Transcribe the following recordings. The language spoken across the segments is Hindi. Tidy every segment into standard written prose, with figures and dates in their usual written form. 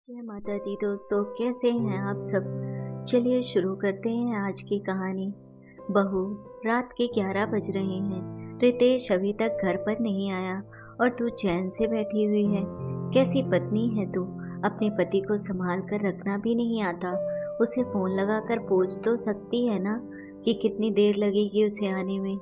जय माता दी दोस्तों, कैसे हैं आप सब। चलिए शुरू करते हैं आज की कहानी। बहू, रात के 11 बज रहे हैं। रितेश अभी तक घर पर नहीं आया और तू चैन से बैठी हुई है। कैसी पत्नी है तू। अपने पति को संभाल कर रखना भी नहीं आता। उसे फोन लगा कर पूछ तो सकती है ना कि कितनी देर लगेगी उसे आने में।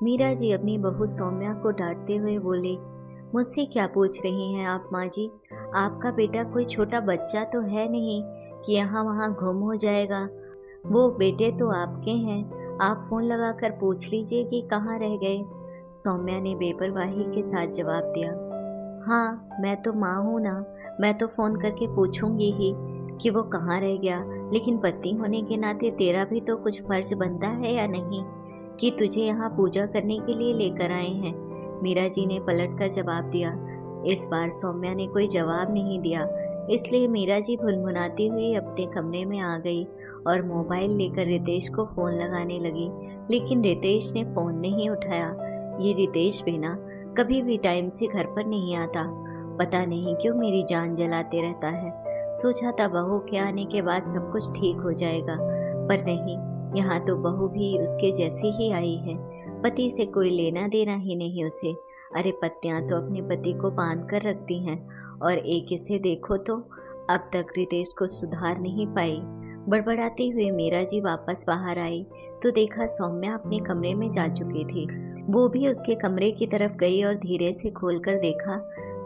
मीरा जी अपनी बहू सौम्या को डांटते हुए बोले, मुझसे क्या पूछ रही हैं आप माँ जी। आपका बेटा कोई छोटा बच्चा तो है नहीं कि यहाँ वहाँ गुम हो जाएगा। वो बेटे तो आपके हैं। आप फोन लगाकर पूछ लीजिए कि कहाँ रह गए। सौम्या ने बेपरवाही के साथ जवाब दिया। हाँ, मैं तो माँ हूँ ना। मैं तो फोन करके पूछूंगी ही कि वो कहाँ रह गया। लेकिन पति होने के नाते तेरा भी तो कुछ फर्ज बनता है या नहीं कि तुझे यहाँ पूजा करने के लिए लेकर आए हैं। मीरा जी ने पलट कर जवाब दिया। इस बार सौम्या ने कोई जवाब नहीं दिया, इसलिए मीरा जी भुनभुनाती हुई अपने कमरे में आ गई और मोबाइल लेकर रितेश को फोन लगाने लगी। लेकिन रितेश ने फोन नहीं उठाया। ये रितेश भी ना कभी भी टाइम से घर पर नहीं आता। पता नहीं क्यों मेरी जान जलाते रहता है। सोचा था बहू के आने के बाद सब कुछ ठीक हो जाएगा, पर नहीं। यहाँ तो बहू भी उसके जैसी ही आई है। पति से कोई लेना देना ही नहीं उसे। अरे पत्तियां तो अपने पति को बांध कर रखती हैं, और एक इसे देखो तो अब तक रितेश को सुधार नहीं पाई। बड़बड़ाती हुई मीरा जी वापस बाहर आई तो देखा सौम्या अपने कमरे में जा चुकी थी। वो भी उसके कमरे की तरफ गई और धीरे से खोलकर देखा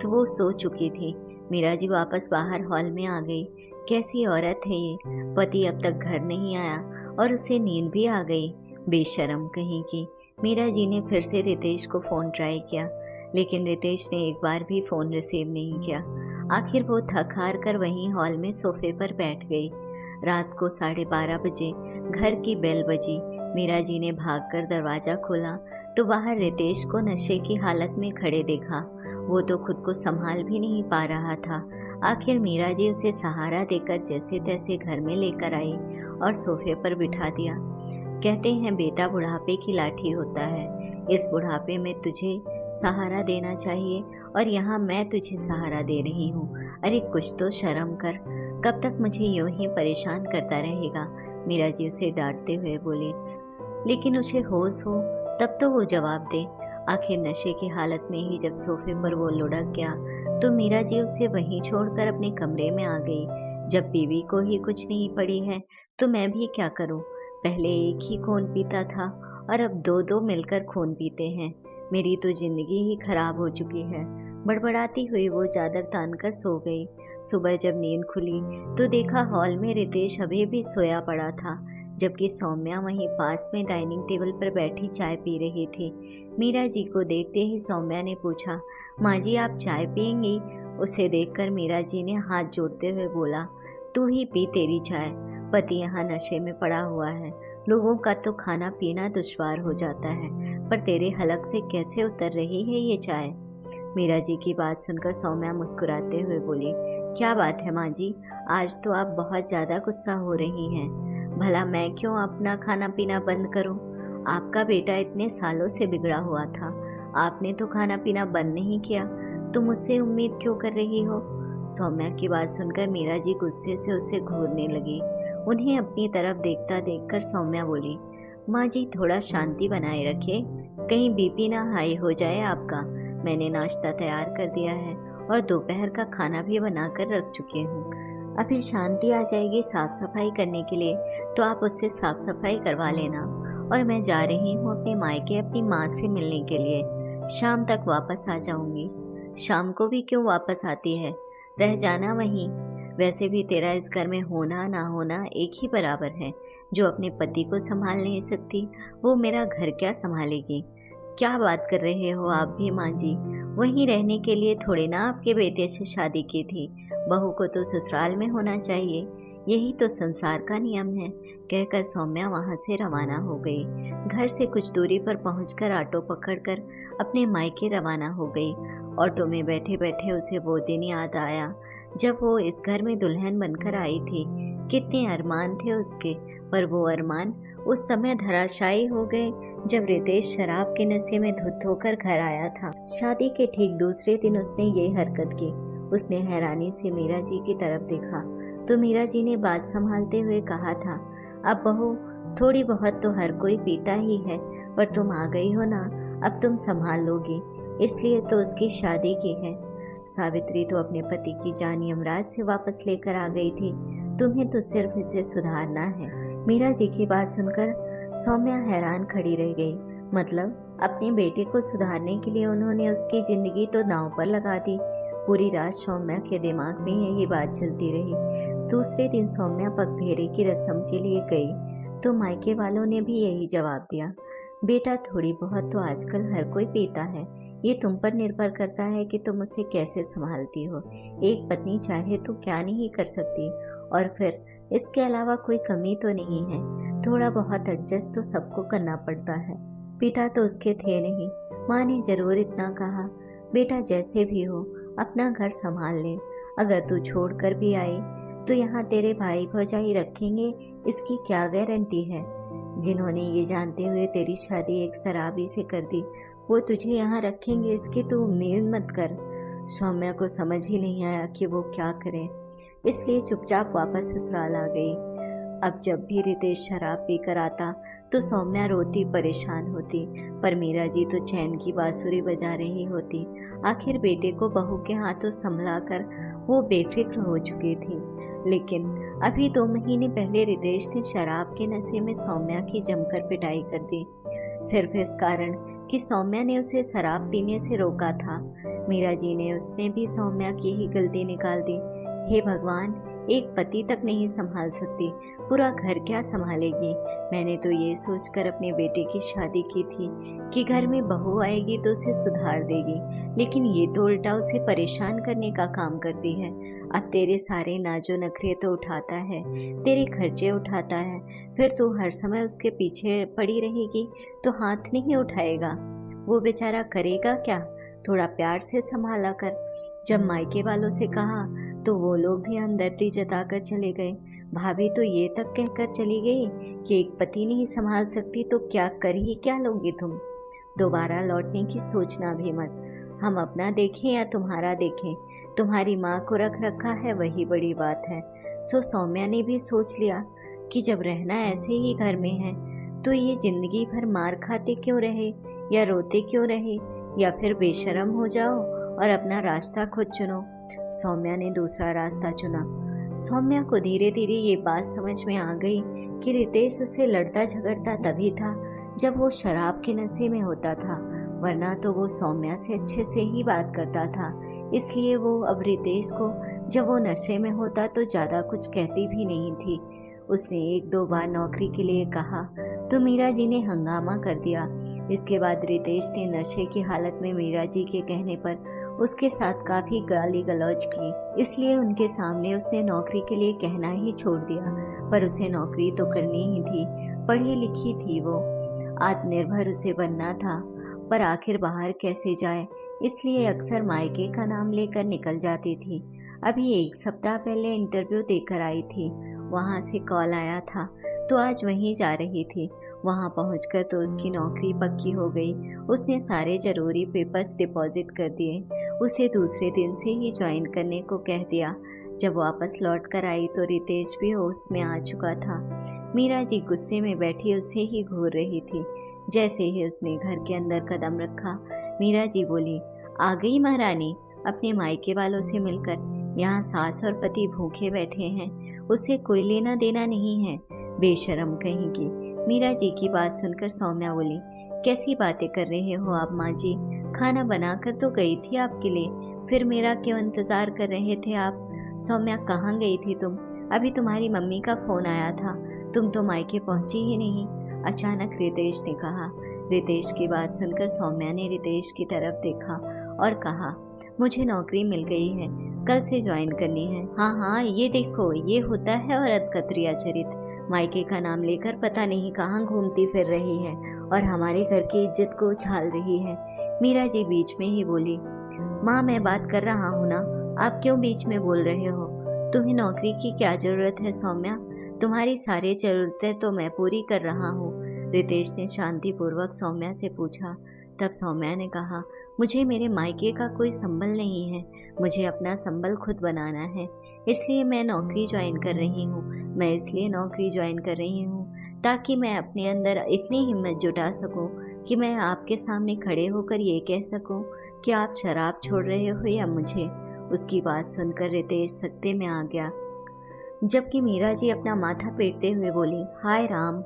तो वो सो चुकी थी। मीरा जी वापस बाहर हॉल में आ गई। कैसी औरत है ये। पति अब तक घर नहीं आया और उसे नींद भी आ गई। बेशर्म कहीं की। मीरा जी ने फिर से रितेश को फ़ोन ट्राई किया, लेकिन रितेश ने एक बार भी फ़ोन रिसीव नहीं किया। आखिर वो थक हार कर वहीं हॉल में सोफे पर बैठ गई। रात को 12:30 बजे घर की बेल बजी। मीरा जी ने भागकर दरवाज़ा खोला तो बाहर रितेश को नशे की हालत में खड़े देखा। वो तो खुद को संभाल भी नहीं पा रहा था। आखिर मीरा जी उसे सहारा देकर जैसे तैसे घर में लेकर आई और सोफे पर बिठा दिया। कहते हैं बेटा बुढ़ापे की लाठी होता है। इस बुढ़ापे में तुझे सहारा देना चाहिए और यहाँ मैं तुझे सहारा दे रही हूँ। अरे कुछ तो शर्म कर। कब तक मुझे यूं ही परेशान करता रहेगा। मीरा जी उसे डांटते हुए बोली। लेकिन उसे होश हो तब तो वो जवाब दे। आखिर नशे की हालत में ही जब सोफे पर वो लुढ़क गया तो मीरा जी उसे वहीं छोड़कर अपने कमरे में आ गई। जब बीवी को ही कुछ नहीं पड़ी है तो मैं भी क्या करूँ। पहले एक ही खून पीता था और अब दो दो मिलकर खून पीते हैं। मेरी तो जिंदगी ही खराब हो चुकी है। बड़बड़ाती हुई वो चादर तानकर सो गई। सुबह जब नींद खुली तो देखा हॉल में रितेश अभी भी सोया पड़ा था, जबकि सौम्या वहीं पास में डाइनिंग टेबल पर बैठी चाय पी रही थी। मीरा जी को देखते ही सौम्या ने पूछा, माँ जी आप चाय पियेंगी। उसे देखकर मीरा जी ने हाथ जोड़ते हुए बोला, तू ही पी तेरी चाय। पति यहाँ नशे में पड़ा हुआ है। लोगों का तो खाना पीना दुश्वार हो जाता है, पर तेरे हलक से कैसे उतर रही है ये चाय। मीरा जी की बात सुनकर सौम्या मुस्कुराते हुए बोली, क्या बात है माँ जी, आज तो आप बहुत ज़्यादा गुस्सा हो रही हैं। भला मैं क्यों अपना खाना पीना बंद करूं। आपका बेटा इतने सालों से बिगड़ा हुआ था, आपने तो खाना पीना बंद नहीं किया, तो मुझसे उम्मीद क्यों कर रही हो। सौम्या की बात सुनकर मीरा जी गुस्से से उसे घूरने लगी। उन्हें अपनी तरफ देखता देखकर सौम्या बोली, माँ जी थोड़ा शांति बनाए रखे, कहीं बीपी ना हाई हो जाए आपका। मैंने नाश्ता तैयार कर दिया है और दोपहर का खाना भी बनाकर रख चुकी हूँ। अभी शांति आ जाएगी साफ सफाई करने के लिए तो आप उससे साफ सफाई करवा लेना। और मैं जा रही हूँ अपने मायके अपनी माँ से मिलने के लिए। शाम तक वापस आ जाऊंगी। शाम को भी क्यों वापस आती है, रह जाना वहीं। वैसे भी तेरा इस घर में होना ना होना एक ही बराबर है। जो अपने पति को संभाल नहीं सकती वो मेरा घर क्या संभालेगी। क्या बात कर रहे हो आप भी माँ जी। वहीं रहने के लिए थोड़ी ना आपके बेटे से शादी की थी। बहू को तो ससुराल में होना चाहिए, यही तो संसार का नियम है। कहकर सौम्या वहां से रवाना हो गई। घर से कुछ दूरी पर पहुंचकर ऑटो पकड़कर अपने मायके रवाना हो गई। ऑटो में बैठे बैठे उसे वो दिन याद आया जब वो इस घर में दुल्हन बनकर आई थी। कितने अरमान थे उसके, पर वो अरमान उस समय धराशायी हो गए जब रितेश शराब के नशे में धुत होकर घर आया था। शादी के ठीक दूसरे दिन उसने ये हरकत की। उसने हैरानी से मीरा जी की तरफ देखा तो मीरा जी ने बात संभालते हुए कहा था, अब बहू थोड़ी बहुत तो हर कोई पीता ही है, पर तुम आ गई हो ना, अब तुम संभाल लोगी, इसलिए तो उसकी शादी की है। सावित्री तो अपने पति की जान यमराज से वापस लेकर आ गई थी, तुम्हें तो सिर्फ इसे सुधारना है। मीरा जी की बात सुनकर सौम्या हैरान खड़ी रह गई। मतलब अपने बेटे को सुधारने के लिए उन्होंने उसकी जिंदगी तो दांव पर लगा दी। पूरी रात सौम्या के दिमाग में यही बात चलती रही। दूसरे दिन सौम्या पगफेरे की रस्म के लिए गई तो मायके वालों ने भी यही जवाब दिया, बेटा थोड़ी बहुत तो आजकल हर कोई पीता है, ये तुम पर निर्भर करता है कि तुम उसे कैसे संभालती हो। एक पत्नी चाहे तो क्या नहीं कर सकती, और फिर इसके अलावा कोई कमी तो नहीं है, थोड़ा बहुत एडजस्ट तो सबको करना पड़ता है। पिता तो उसके थे नहीं, माँ ने जरूर इतना कहा, बेटा जैसे भी हो अपना घर संभाल ले, अगर तू छोड़ कर भी आई तो यहाँ तेरे भाई भौजाई रखेंगे, इसकी क्या गारंटी है। जिन्होंने ये जानते हुए तेरी शादी एक शराबी से कर दी, वो तुझे यहाँ रखेंगे इसकी तू उम्मीद मत कर। सौम्या को समझ ही नहीं आया कि वो क्या करे, इसलिए चुपचाप वापस ससुराल आ गई। अब जब भी रितेश शराब पीकर आता तो सौम्या रोती परेशान होती, पर मीरा जी तो चैन की बांसुरी बजा रही होती। आखिर बेटे को बहू के हाथों संभला कर वो बेफिक्र हो चुकी थी। लेकिन अभी 2 महीने पहले रितेश ने शराब के नशे में सौम्या की जमकर पिटाई कर दी, सिर्फ इस कारण कि सौम्या ने उसे शराब पीने से रोका था। मीरा जी ने उसमें भी सौम्या की ही गलती निकाल दी। हे भगवान, एक पति तक नहीं संभाल सकती, पूरा घर क्या संभालेगी। मैंने तो ये सोचकर अपने बेटे की शादी की थी कि घर में बहू आएगी तो उसे सुधार देगी, लेकिन ये तो उल्टा उसे परेशान करने का काम करती है। अब तेरे सारे नाजो नखरे तो उठाता है, तेरे खर्चे उठाता है, फिर तू हर समय उसके पीछे पड़ी रहेगी तो हाथ नहीं उठाएगा। वो बेचारा करेगा क्या, थोड़ा प्यार से संभाला कर। जब मायके वालों से कहा तो वो लोग भी हमदर्दी जताकर चले गए। भाभी तो ये तक कहकर चली गई कि एक पति नहीं संभाल सकती तो क्या कर ही क्या लोगी तुम। दोबारा लौटने की सोचना भी मत, हम अपना देखें या तुम्हारा देखें, तुम्हारी माँ को रख रखा है वही बड़ी बात है। सो सौम्या ने भी सोच लिया कि जब रहना ऐसे ही घर में है तो ये जिंदगी भर मार खाते क्यों रहे, या रोते क्यों रहे, या फिर बेशर्म हो जाओ और अपना रास्ता खुद चुनो। सौम्या ने दूसरा रास्ता चुना। सौम्या को धीरे धीरे ये बात समझ में आ गई कि रितेश उससे लड़ता झगड़ता तभी था जब वो शराब के नशे में होता था, वरना तो वो सौम्या से अच्छे से ही बात करता था। इसलिए वो अब रितेश को जब वो नशे में होता तो ज़्यादा कुछ कहती भी नहीं थी। उसने 1-2 बार नौकरी के लिए कहा तो मीरा जी ने हंगामा कर दिया। इसके बाद रितेश ने नशे की हालत में मीरा जी के कहने पर उसके साथ काफ़ी गाली गलौज की, इसलिए उनके सामने उसने नौकरी के लिए कहना ही छोड़ दिया। पर उसे नौकरी तो करनी ही थी, पढ़ी लिखी थी वो, आत्मनिर्भर उसे बनना था, पर आखिर बाहर कैसे जाए, इसलिए अक्सर मायके का नाम लेकर निकल जाती थी। अभी 1 सप्ताह पहले इंटरव्यू देकर आई थी, वहाँ से कॉल आया था तो आज वहीं जा रही थी। वहाँ पहुंचकर तो उसकी नौकरी पक्की हो गई। उसने सारे जरूरी पेपर्स डिपॉजिट कर दिए, उसे दूसरे दिन से ही ज्वाइन करने को कह दिया। जब वापस लौट कर आई तो रितेश भी होश में आ चुका था। मीरा जी गुस्से में बैठी उसे ही घूर रही थी। जैसे ही उसने घर के अंदर कदम रखा, मीरा जी बोली, आ गई महारानी अपने मायके वालों से मिलकर। यहाँ सास और पति भूखे बैठे हैं, उससे कोई लेना देना नहीं है, बेशरम कहेंगी। मीरा जी की बात सुनकर सौम्या बोली, कैसी बातें कर रहे हो आप माँ जी, खाना बनाकर तो गई थी आपके लिए, फिर मेरा क्यों इंतज़ार कर रहे थे आप। सौम्या कहाँ गई थी तुम, अभी तुम्हारी मम्मी का फ़ोन आया था, तुम तो मायके पहुँची ही नहीं, अचानक रितेश ने कहा। रितेश की बात सुनकर सौम्या ने रितेश की तरफ देखा और कहा, मुझे नौकरी मिल गई है, कल से ज्वाइन करनी है। हाँ हाँ, ये देखो, ये होता है औरत का त्रिया चरित, मायके का नाम लेकर पता नहीं कहाँ घूमती फिर रही है और हमारे घर की इज्जत को उछाल रही है। मीरा जी बीच में ही बोली, माँ मैं बात कर रहा हूँ ना, आप क्यों बीच में बोल रहे हो। तुम्हें नौकरी की क्या ज़रूरत है सौम्या, तुम्हारी सारी ज़रूरतें तो मैं पूरी कर रहा हूँ। रितेश ने शांतिपूर्वक सौम्या से पूछा। तब सौम्या ने कहा, मुझे मेरे मायके का कोई संबल नहीं है, मुझे अपना संबल खुद बनाना है। इसलिए मैं नौकरी ज्वाइन कर रही हूँ। मैं इसलिए नौकरी ज्वाइन कर रही हूँ ताकि मैं अपने अंदर इतनी हिम्मत जुटा सकूँ कि मैं आपके सामने खड़े होकर ये कह सकूँ कि आप शराब छोड़ रहे हो या मुझे। उसकी बात सुनकर रितेश सकते में आ गया, जबकि मीरा जी अपना माथा पीटते हुए बोली, हाय राम,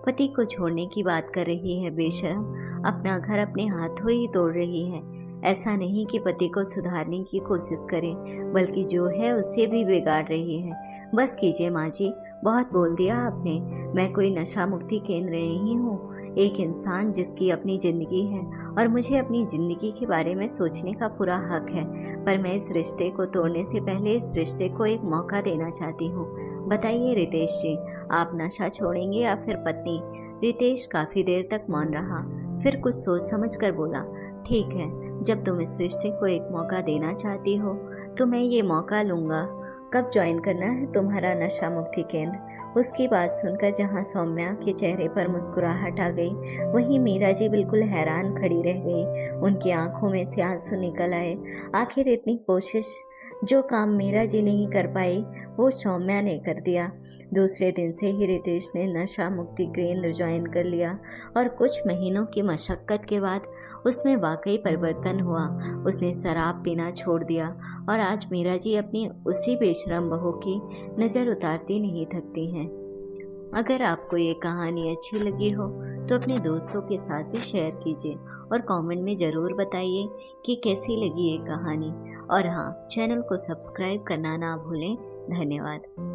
पति को छोड़ने की बात कर रही है बेशरम, अपना घर अपने हाथों ही तोड़ रही है। ऐसा नहीं कि पति को सुधारने की कोशिश करे, बल्कि जो है उससे भी बिगाड़ रही है। बस कीजिए माँ जी, बहुत बोल दिया आपने। मैं कोई नशा मुक्ति केंद्र नहीं हूँ, एक इंसान जिसकी अपनी ज़िंदगी है और मुझे अपनी ज़िंदगी के बारे में सोचने का पूरा हक है। पर मैं इस रिश्ते को तोड़ने से पहले इस रिश्ते को एक मौका देना चाहती हूँ। बताइए रितेश जी, आप नशा छोड़ेंगे या फिर पत्नी? रितेश काफ़ी देर तक मौन रहा, फिर कुछ सोच समझ कर बोला, ठीक है, जब तुम इस रिश्ते को एक मौका देना चाहती हो तो मैं ये मौका लूँगा। कब ज्वाइन करना है तुम्हारा नशा मुक्ति केंद्र? उसकी बात सुनकर जहाँ सौम्या के चेहरे पर मुस्कुराहट आ गई, वहीं मीरा जी बिल्कुल हैरान खड़ी रह गई। उनकी आंखों में से आंसू निकल आए। आखिर इतनी कोशिश, जो काम मीरा जी नहीं कर पाई वो सौम्या ने कर दिया। दूसरे दिन से ही रितेश ने नशा मुक्ति केंद्र ज्वाइन कर लिया और कुछ महीनों की मशक्क़त के बाद उसमें वाकई परिवर्तन हुआ। उसने शराब पीना छोड़ दिया और आज मीरा जी अपनी उसी बेशरम बहू की नज़र उतारती नहीं थकती हैं। अगर आपको ये कहानी अच्छी लगी हो तो अपने दोस्तों के साथ भी शेयर कीजिए और कमेंट में ज़रूर बताइए कि कैसी लगी ये कहानी। और हाँ, चैनल को सब्सक्राइब करना ना भूलें। धन्यवाद।